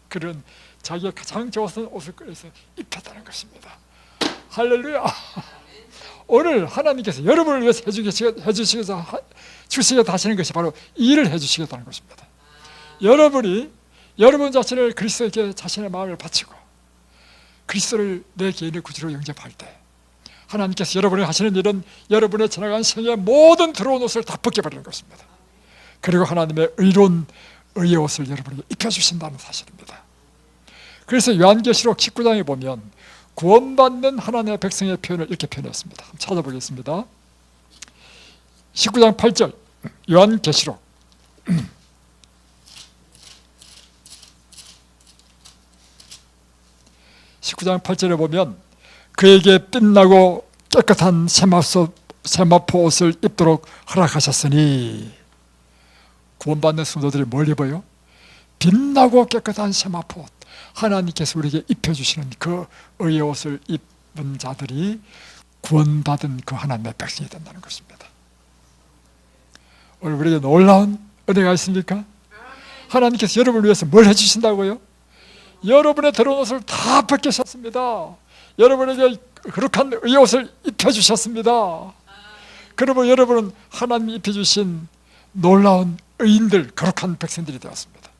그런 자기가 가장 좋았던 옷을 꺼내서 입혔다는 것입니다. 할렐루야. 오늘 하나님께서 여러분을 위해서 해주시겠다 하시는 것이 바로 이 일을 해주시겠다는 것입니다. 여러분이 여러분 자신을 그리스도에게 자신의 마음을 바치고 그리스도를 내 개인의 구주로 영접할 때 하나님께서 여러분이 하시는 일은 여러분의 지나간 생의 모든 더러운 옷을 다 벗겨버리는 것입니다. 그리고 하나님의 의로운 의의 옷을 여러분에게 입혀주신다는 사실입니다. 그래서 요한계시록 19장에 보면 구원받는 하나님의 백성의 표현을 이렇게 표현했습니다. 한번 찾아보겠습니다. 19장 8절 요한계시록 (19장 8절에) 보면 그에게 빛나고 깨끗한 세마포 옷을 입도록 허락하셨으니, 구원받는 성도들이 뭘 입어요? 빛나고 깨끗한 세마포 옷, 하나님께서 우리에게 입혀주시는 그 의의 옷을 입은 자들이 구원받은 그 하나님의 백성이 된다는 것입니다. 오늘 우리에게 놀라운 은혜가 있습니까? 하나님께서 여러분을 위해서 뭘 해주신다고요? 여러분의 더러운 옷을 다 벗기셨습니다. 여러분에게 거룩한 의의 옷을 입혀주셨습니다. 그러면 여러분은 하나님이 입혀주신 놀라운 의인들, 거룩한 백성들이 되었습니다.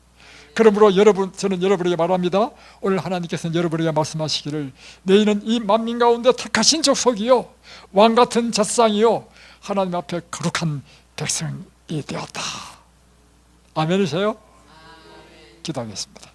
그러므로 저는 여러분에게 말합니다. 오늘 하나님께서는 여러분에게 말씀하시기를 너희는 이 만민 가운데 택하신 족속이요 왕같은 젖상이요 하나님 앞에 거룩한 백성이 되었다. 아멘이세요? 기도하겠습니다.